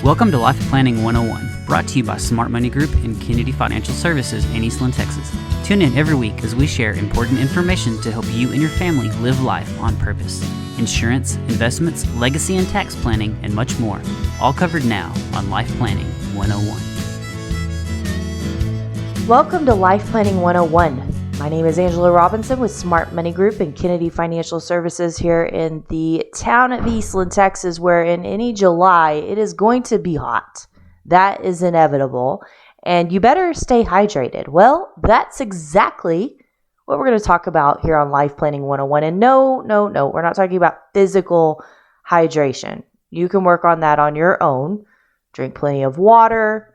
Welcome to Life Planning 101, brought to you by Smart Money Group and Kennedy Financial Services in Eastland, Texas. Tune in every week as we share important information to help you and your family live life on purpose. Insurance, investments, legacy and tax planning, and much more. All covered now on Life Planning 101. Welcome to Life Planning 101. My name is Angela Robinson with Smart Money Group and Kennedy Financial Services here in the town of Eastland, Texas, where in any July it is going to be hot. That is inevitable. And you better stay hydrated. Well, that's exactly what we're going to talk about here on Life Planning 101. And no, we're not talking about physical hydration. You can work on that on your own. Drink plenty of water,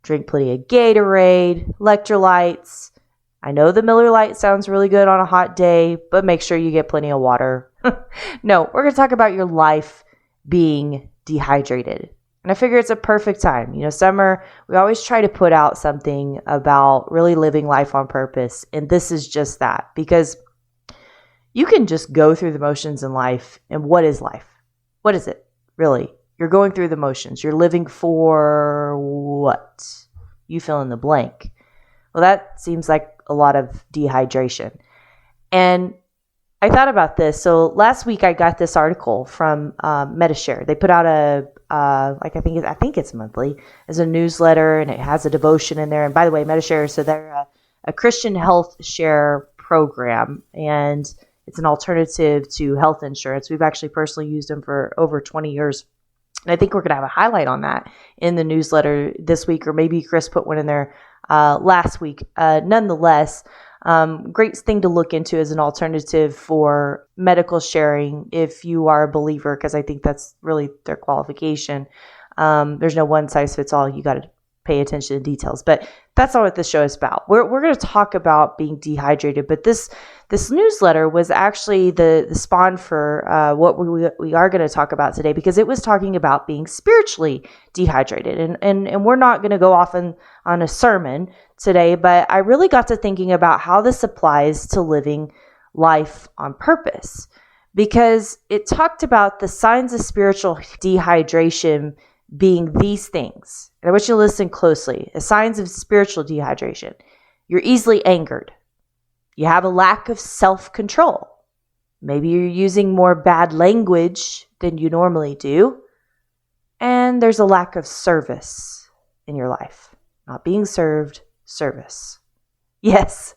drink plenty of Gatorade, electrolytes. I know the Miller Lite sounds really good on a hot day, but make sure you get plenty of water. No, we're going to talk about your life being dehydrated. And I figure it's a perfect time. You know, summer, we always try to put out something about really living life on purpose. And this is just that, because you can just go through the motions in life. And what is life? What is it, really? You're going through the motions. You're living for what? You fill in the blank. Well, that seems like a lot of dehydration. And I thought about this. So last week I got this article from MediShare. They put out I think it's monthly, as a newsletter, and it has a devotion in there. And by the way, MediShare, so they're a Christian health share program, and it's an alternative to health insurance. We've actually personally used them for over 20 years. And I think we're going to have a highlight on that in the newsletter this week, or maybe Chris put one in there last week. Nonetheless, great thing to look into as an alternative for medical sharing if you are a believer, because I think that's really their qualification. There's no one size fits all. You got to pay attention to details, but that's not what this show is about. We're going to talk about being dehydrated, but this newsletter was actually the spawn for what we are going to talk about today, because it was talking about being spiritually dehydrated, and we're not going to go off on a sermon today, but I really got to thinking about how this applies to living life on purpose, because it talked about the signs of spiritual dehydration being these things. And I want you to listen closely. The signs of spiritual dehydration. You're easily angered. You have a lack of self-control. Maybe you're using more bad language than you normally do. And there's a lack of service in your life. Not being served, service. Yes.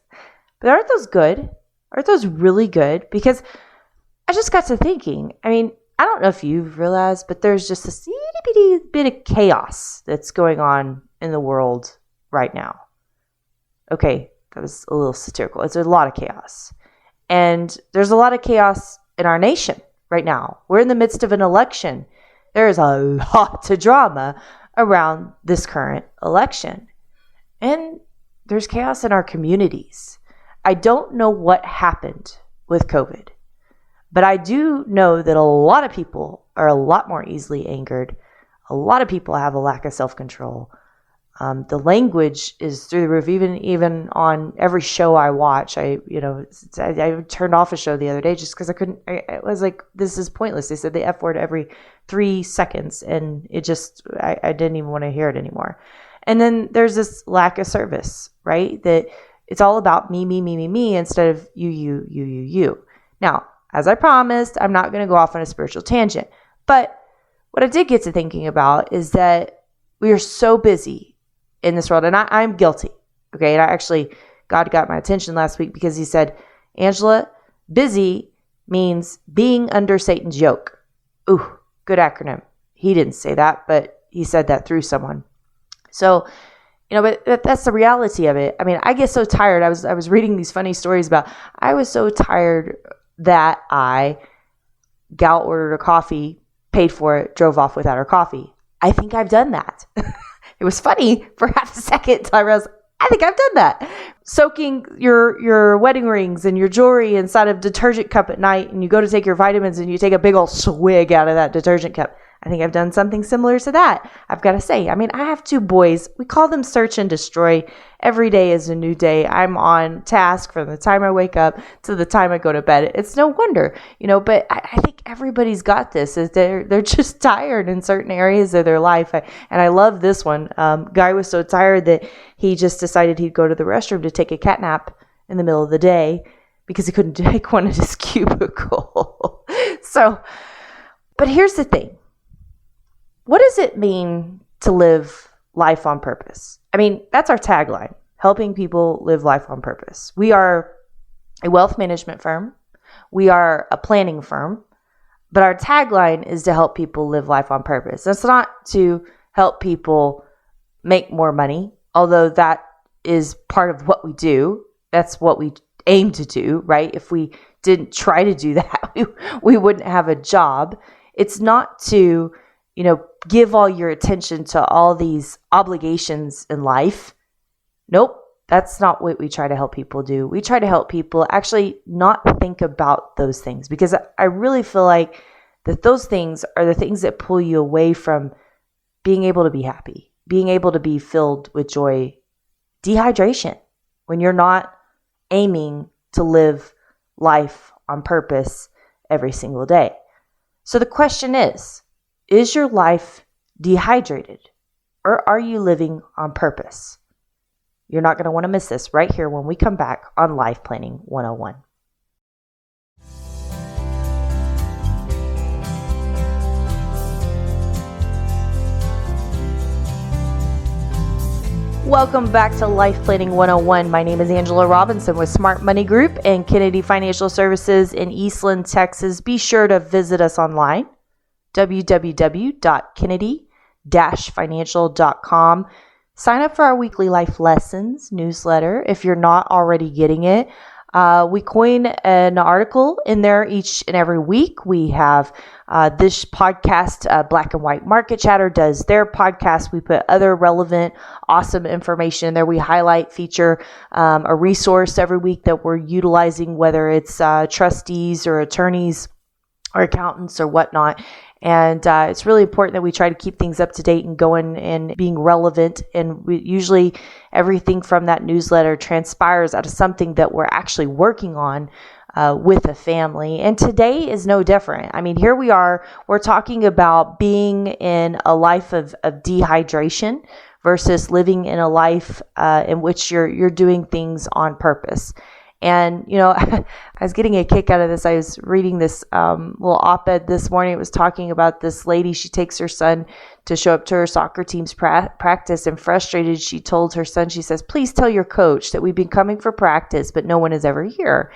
But aren't those good? Aren't those really good? Because I just got to thinking, I don't know if you've realized, but there's just a itty bit of chaos that's going on in the world right now. Okay, that was a little satirical. It's a lot of chaos. And there's a lot of chaos in our nation right now. We're in the midst of an election. There is a lot of drama around this current election. And there's chaos in our communities. I don't know what happened with COVID. But I do know that a lot of people are a lot more easily angered. A lot of people have a lack of self-control. The language is through the roof, even on every show I watch. I turned off a show the other day just because I was like, this is pointless. They said the F word every 3 seconds, and it just, I didn't even want to hear it anymore. And then there's this lack of service, right? That it's all about me instead of you. Now, as I promised, I'm not going to go off on a spiritual tangent. But what I did get to thinking about is that we are so busy in this world, and I'm guilty. Okay, and God got my attention last week because he said, Angela, busy means being under Satan's yoke. Ooh, good acronym. He didn't say that, but he said that through someone. So, but that's the reality of it. I get so tired. I was reading these funny stories about, I was so tired that Gal ordered a coffee, paid for it, drove off without her coffee. I think I've done that. It was funny for half a second until I realized, I think I've done that. Soaking your wedding rings and your jewelry inside of a detergent cup at night, and you go to take your vitamins and you take a big old swig out of that detergent cup. I think I've done something similar to that. I've got to say, I mean, I have 2 boys. We call them search and destroy. Every day is a new day. I'm on task from the time I wake up to the time I go to bed. It's no wonder, but I think everybody's got this. Is they're just tired in certain areas of their life. And I love this one. Guy was so tired that he just decided he'd go to the restroom to take a cat nap in the middle of the day because he couldn't take one in his cubicle. But here's the thing. What does it mean to live life on purpose? I mean, that's our tagline, helping people live life on purpose. We are a wealth management firm. We are a planning firm, but our tagline is to help people live life on purpose. That's not to help people make more money, although that is part of what we do. That's what we aim to do, right? If we didn't try to do that, we wouldn't have a job. It's not to give all your attention to all these obligations in life. Nope, that's not what we try to help people do. We try to help people actually not think about those things, because I really feel like that those things are the things that pull you away from being able to be happy, being able to be filled with joy. Dehydration, when you're not aiming to live life on purpose every single day. So the question is your life dehydrated, or are you living on purpose? You're not going to want to miss this right here when we come back on Life Planning 101. Welcome back to Life Planning 101. My name is Angela Robinson with Smart Money Group and Kennedy Financial Services in Eastland, Texas. Be sure to visit us online, www.kennedy-financial.com. Sign up for our weekly life lessons newsletter if you're not already getting it. We coin an article in there each and every week. We have this podcast, Black and White Market Chatter does their podcast. We put other relevant, awesome information in there. We highlight, feature a resource every week that we're utilizing, whether it's trustees or attorneys or accountants or whatnot. And it's really important that we try to keep things up to date and going and being relevant. And usually everything from that newsletter transpires out of something that we're actually working on with a family. And today is no different. I mean, here we are, we're talking about being in a life of dehydration versus living in a life in which you're doing things on purpose. And, I was getting a kick out of this. I was reading this little op-ed this morning. It was talking about this lady. She takes her son to show up to her soccer team's practice, and frustrated, she told her son, she says, "Please tell your coach that we've been coming for practice, but no one is ever here."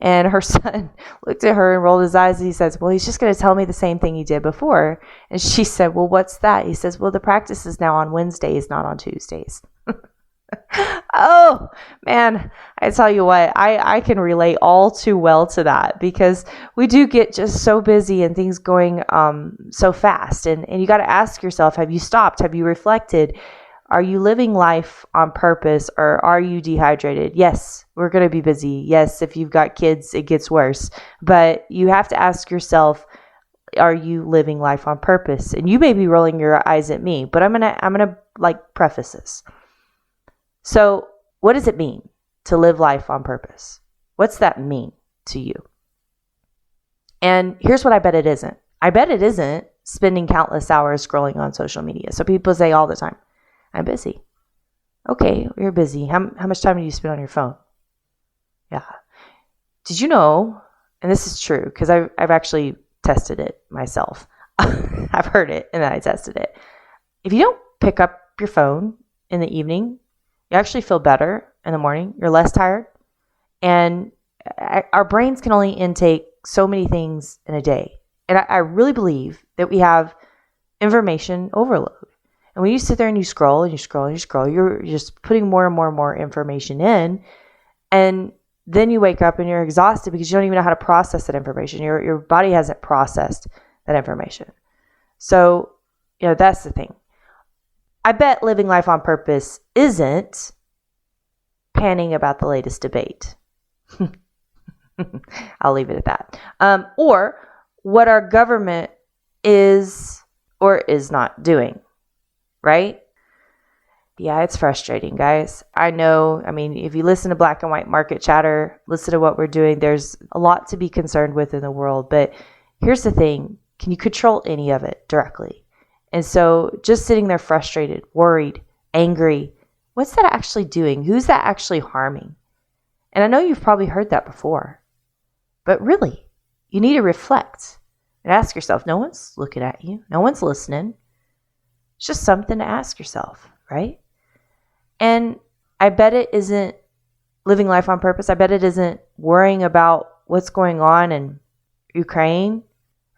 And her son looked at her and rolled his eyes, and he says, "Well, he's just going to tell me the same thing he did before." And she said, "Well, what's that?" He says, "Well, the practice is now on Wednesdays, not on Tuesdays." Oh, man, I tell you what, I can relate all too well to that, because we do get just so busy and things going so fast. And you got to ask yourself, have you stopped? Have you reflected? Are you living life on purpose, or are you dehydrated? Yes, we're going to be busy. Yes, if you've got kids, it gets worse. But you have to ask yourself, are you living life on purpose? And you may be rolling your eyes at me, but I'm gonna preface this. So what does it mean to live life on purpose? What's that mean to you? And here's what I bet it isn't. I bet it isn't spending countless hours scrolling on social media. So people say all the time, "I'm busy." Okay, you're busy. How much time do you spend on your phone? Yeah. Did you know, and this is true because I've actually tested it myself. I've heard it and then I tested it. If you don't pick up your phone in the evening, you actually feel better in the morning. You're less tired. And our brains can only intake so many things in a day. And I really believe that we have information overload. And when you sit there and you scroll and you scroll and you scroll, you're just putting more and more and more information in. And then you wake up and you're exhausted because you don't even know how to process that information. Your body hasn't processed that information. So, that's the thing. I bet living life on purpose isn't panning about the latest debate. I'll leave it at that. Or what our government is or is not doing, right? Yeah, it's frustrating, guys. I know. I mean, if you listen to Black and White Market Chatter, listen to what we're doing, there's a lot to be concerned with in the world. But here's the thing. Can you control any of it directly? And so just sitting there frustrated, worried, angry, what's that actually doing? Who's that actually harming? And I know you've probably heard that before. But really, you need to reflect and ask yourself, no one's looking at you. No one's listening. It's just something to ask yourself, right? And I bet it isn't living life on purpose. I bet it isn't worrying about what's going on in Ukraine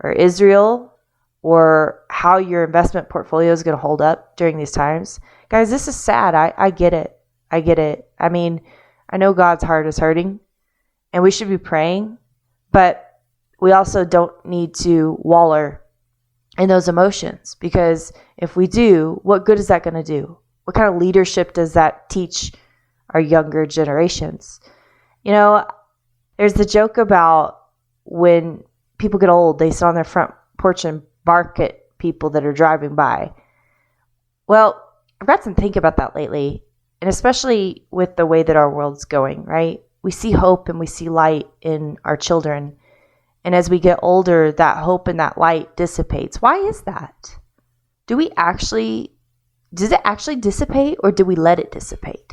or Israel or how your investment portfolio is going to hold up during these times. Guys, this is sad. I get it. I get it. I mean, I know God's heart is hurting and we should be praying, but we also don't need to waller in those emotions, because if we do, what good is that going to do? What kind of leadership does that teach our younger generations? You know, there's the joke about when people get old, they sit on their front porch and bark at people that are driving by. Well, I've got some think about that lately, and especially with the way that our world's going, right? We see hope and we see light in our children. And as we get older, that hope and that light dissipates. Why is that? Does it actually dissipate, or do we let it dissipate?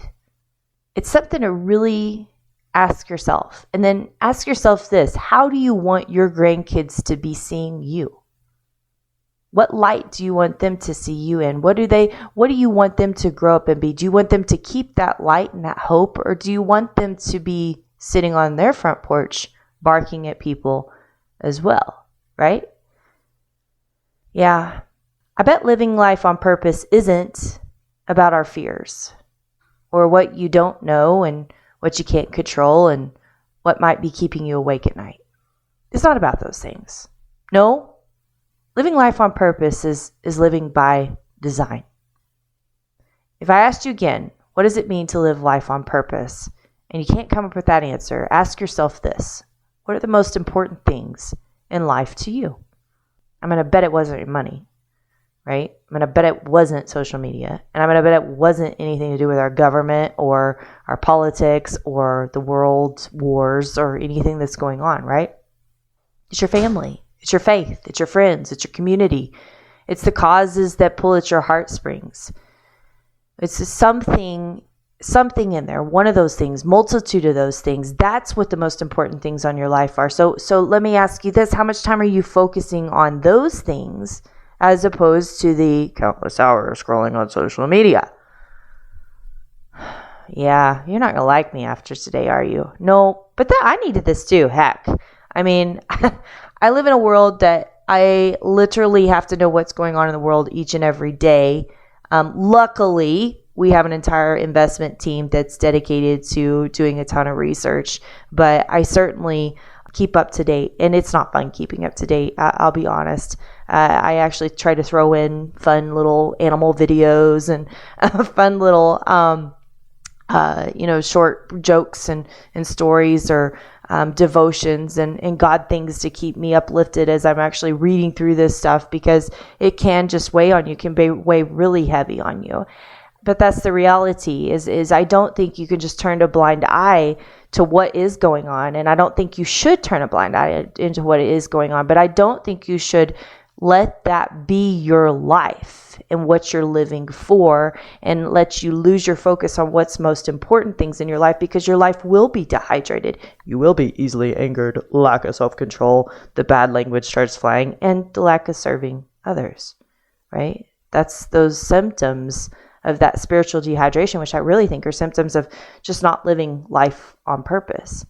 It's something to really ask yourself. And then ask yourself this: how do you want your grandkids to be seeing you? What light do you want them to see you in? What do you want them to grow up and be? Do you want them to keep that light and that hope, or do you want them to be sitting on their front porch barking at people as well, right? Yeah. I bet living life on purpose isn't about our fears or what you don't know and what you can't control and what might be keeping you awake at night. It's not about those things. No, living life on purpose is living by design. If I asked you again, what does it mean to live life on purpose? And you can't come up with that answer, ask yourself this: what are the most important things in life to you? I'm going to bet it wasn't your money. Right? I'm going to bet it wasn't social media. And I'm going to bet it wasn't anything to do with our government or our politics or the world wars or anything that's going on, right? It's your family. It's your faith. It's your friends. It's your community. It's the causes that pull at your heartstrings. It's something in there. One of those things, multitude of those things. That's what the most important things on your life are. So let me ask you this. How much time are you focusing on those things as opposed to the countless hours scrolling on social media? Yeah, you're not going to like me after today, are you? No, but I needed this too. Heck. I mean, I live in a world that I literally have to know what's going on in the world each and every day. Luckily, we have an entire investment team that's dedicated to doing a ton of research, but I certainly keep up to date, and it's not fun keeping up to date. I'll be honest. I actually try to throw in fun little animal videos and fun little, short jokes and stories or devotions and God things to keep me uplifted as I'm actually reading through this stuff, because it can just weigh on you, can weigh really heavy on you. But that's the reality is I don't think you can just turn a blind eye to what is going on. And I don't think you should turn a blind eye into what is going on. But I don't think you should let that be your life and what you're living for, and let you lose your focus on what's most important things in your life, because your life will be dehydrated. You will be easily angered, lack of self-control, the bad language starts flying, and the lack of serving others, right? That's those symptoms of that spiritual dehydration, which I really think are symptoms of just not living life on purpose.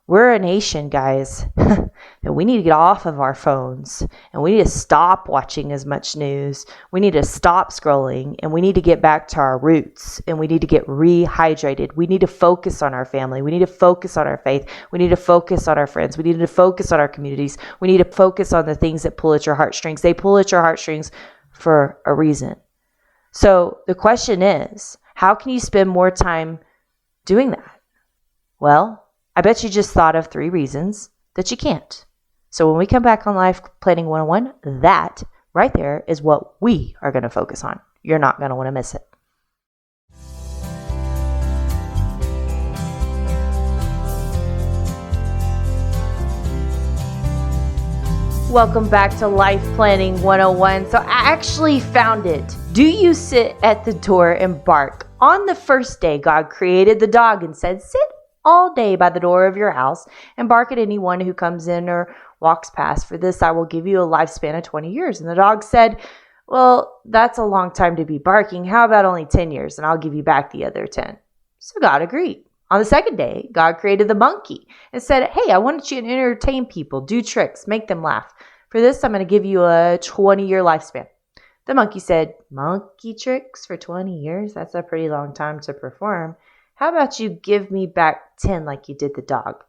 We're a nation, guys, that we need to get off of our phones, and we need to stop watching as much news. We need to stop scrolling, and we need to get back to our roots, and we need to get rehydrated. We need to focus on our family. We need to focus on our faith. We need to focus on our friends. We need to focus on our communities. We need to focus on the things that pull at your heartstrings. They pull at your heartstrings for a reason. So the question is, how can you spend more time doing that? Well, I bet you just thought of 3 reasons that you can't. So when we come back on Life Planning 101, that right there is what we are going to focus on. You're not going to want to miss it. Welcome back to Life Planning 101. So I actually found it. Do you sit at the door and bark? On the first day, God created the dog and said, sit all day by the door of your house and bark at anyone who comes in or walks past. For this, I will give you a lifespan of 20 years. And the dog said, well, that's a long time to be barking. How about only 10 years? And I'll give you back the other 10. So God agreed. On the second day, God created the monkey and said, hey, I want you to entertain people, do tricks, make them laugh. For this, I'm going to give you a 20-year lifespan. The monkey said, monkey tricks for 20 years? That's a pretty long time to perform. How about you give me back 10 like you did the dog?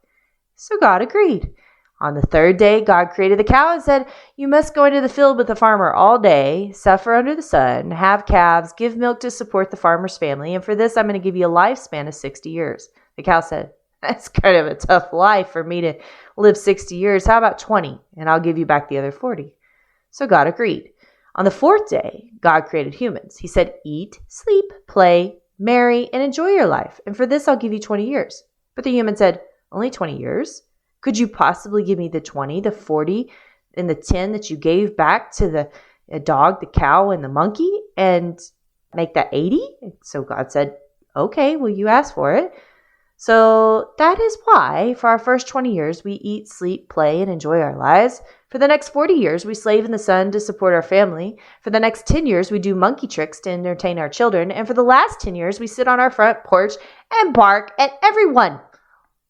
So God agreed. On the third day, God created the cow and said, you must go into the field with the farmer all day, suffer under the sun, have calves, give milk to support the farmer's family, and for this, I'm going to give you a lifespan of 60 years. The cow said, that's kind of a tough life for me to live 60 years. How about 20? And I'll give you back the other 40. So God agreed. On the fourth day, God created humans. He said, eat, sleep, play, marry, and enjoy your life. And for this, I'll give you 20 years. But the human said, only 20 years? Could you possibly give me the 20, the 40, and the 10 that you gave back to the dog, the cow, and the monkey and make that 80? So God said, okay, well, you asked for it. So that is why for our first 20 years, we eat, sleep, play, and enjoy our lives. For the next 40 years, we slave in the sun to support our family. For the next 10 years, we do monkey tricks to entertain our children. And for the last 10 years, we sit on our front porch and bark at everyone.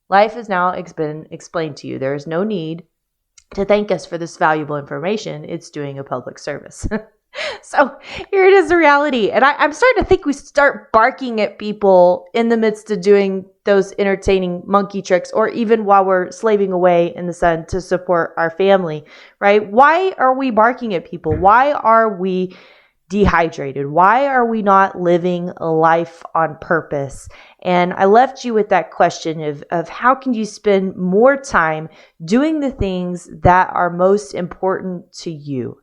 Life has now been explained to you. There is no need to thank us for this valuable information. It's doing a public service. So here it is, the reality. And I'm starting to think we start barking at people in the midst of doing those entertaining monkey tricks, or even while we're slaving away in the sun to support our family, right? Why are we barking at people? Why are we dehydrated? Why are we not living a life on purpose? And I left you with that question of how can you spend more time doing the things that are most important to you?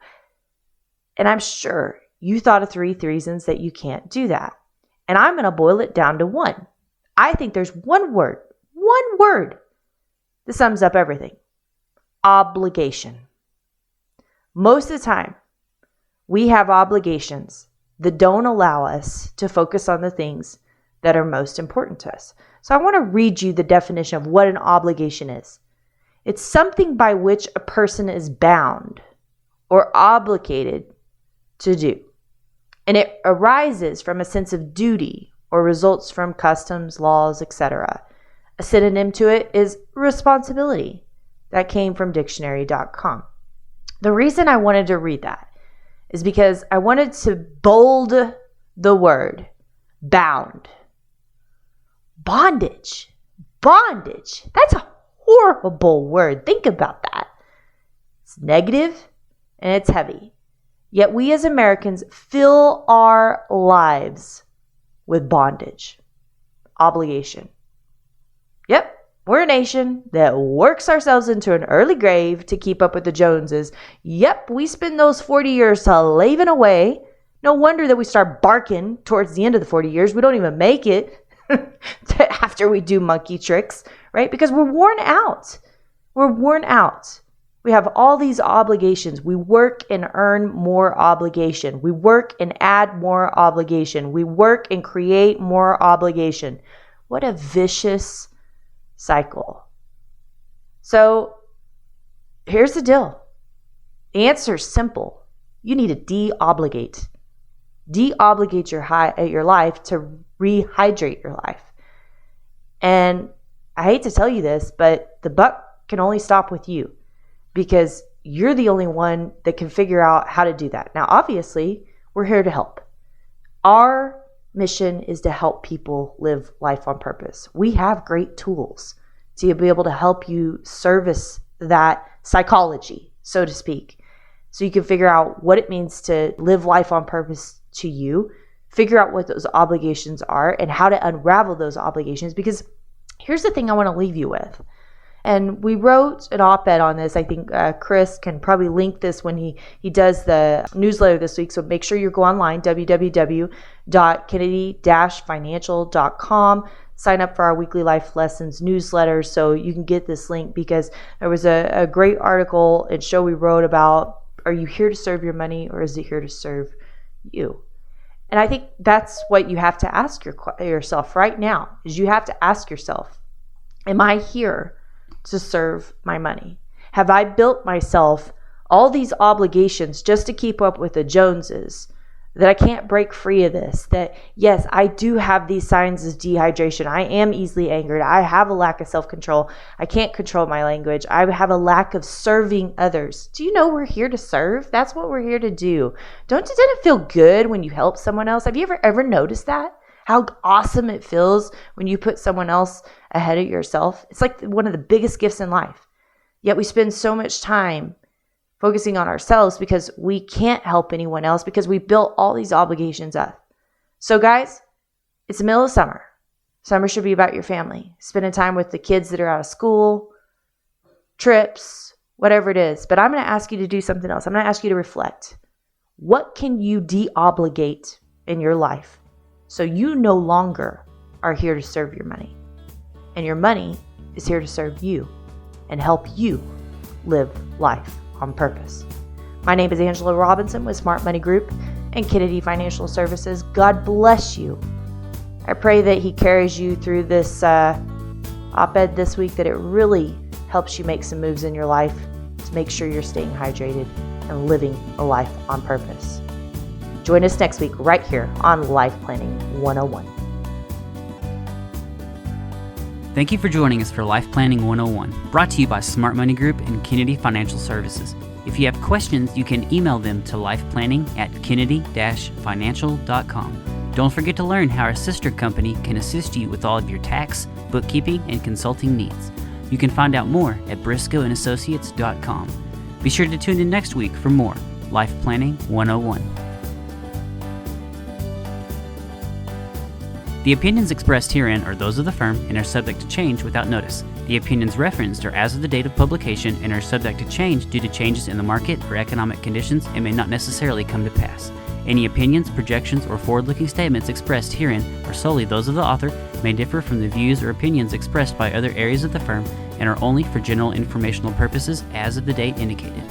And I'm sure you thought of 3 reasons that you can't do that. And I'm going to boil it down to one. I think there's one word that sums up everything. Obligation. Most of the time, we have obligations that don't allow us to focus on the things that are most important to us. So I want to read you the definition of what an obligation is. It's something by which a person is bound or obligated to do. And it arises from a sense of duty or results from customs, laws, etc. A synonym to it is responsibility. That came from dictionary.com. The reason I wanted to read that is because I wanted to bold the word bound. Bondage. That's a horrible word. Think about that. It's negative and it's heavy. Yet we as Americans fill our lives with bondage, obligation. Yep, we're a nation that works ourselves into an early grave to keep up with the Joneses. Yep, we spend those 40 years slaving away. No wonder that we start barking towards the end of the 40 years. We don't even make it after we do monkey tricks, right? Because we're worn out. We have all these obligations. We work and earn more obligation. We work and add more obligation. We work and create more obligation. What a vicious cycle. So here's the deal. The answer is simple. You need to de-obligate. De-obligate your life to rehydrate your life. And I hate to tell you this, but the buck can only stop with you, because you're the only one that can figure out how to do that. Now, obviously, we're here to help. Our mission is to help people live life on purpose. We have great tools to be able to help you service that psychology, so to speak, so you can figure out what it means to live life on purpose to you, figure out what those obligations are and how to unravel those obligations. Because here's the thing I want to leave you with. And we wrote an op-ed on this. I think Chris can probably link this when he does the newsletter this week. So make sure you go online, www.kennedy-financial.com. Sign up for our weekly life lessons newsletter so you can get this link, because there was a great article and show we wrote about, are you here to serve your money or is it here to serve you? And I think that's what you have to ask yourself right now, is you have to ask yourself, am I here to serve my money? Have I built myself all these obligations just to keep up with the Joneses, that I can't break free of this? That yes, I do have these signs of dehydration. I am easily angered. I have a lack of self-control. I can't control my language. I have a lack of serving others. Do you know we're here to serve? That's what we're here to do. Doesn't it feel good when you help someone else? Have you ever noticed that? How awesome it feels when you put someone else ahead of yourself. It's like one of the biggest gifts in life. Yet we spend so much time focusing on ourselves because we can't help anyone else, because we built all these obligations up. So guys, it's the middle of summer. Summer should be about your family, spending time with the kids that are out of school, trips, whatever it is. But I'm going to ask you to do something else. I'm going to ask you to reflect. What can you de-obligate in your life so you no longer are here to serve your money? And your money is here to serve you and help you live life on purpose. My name is Angela Robinson with Smart Money Group and Kennedy Financial Services. God bless you. I pray that He carries you through this op-ed this week, that it really helps you make some moves in your life to make sure you're staying hydrated and living a life on purpose. Join us next week right here on Life Planning 101. Thank you for joining us for Life Planning 101, brought to you by Smart Money Group and Kennedy Financial Services. If you have questions, you can email them to lifeplanning@kennedy-financial.com. Don't forget to learn how our sister company can assist you with all of your tax, bookkeeping, and consulting needs. You can find out more at briscoeandassociates.com. Be sure to tune in next week for more Life Planning 101. The opinions expressed herein are those of the firm and are subject to change without notice. The opinions referenced are as of the date of publication and are subject to change due to changes in the market or economic conditions and may not necessarily come to pass. Any opinions, projections, or forward-looking statements expressed herein are solely those of the author, may differ from the views or opinions expressed by other areas of the firm, and are only for general informational purposes as of the date indicated.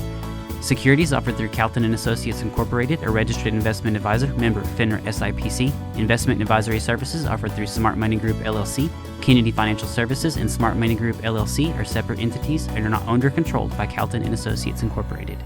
Securities offered through Calton & Associates Incorporated, a registered investment advisor, member FINRA SIPC. Investment advisory services offered through Smart Money Group LLC. Kennedy Financial Services and Smart Money Group LLC are separate entities and are not owned or controlled by Calton & Associates Incorporated.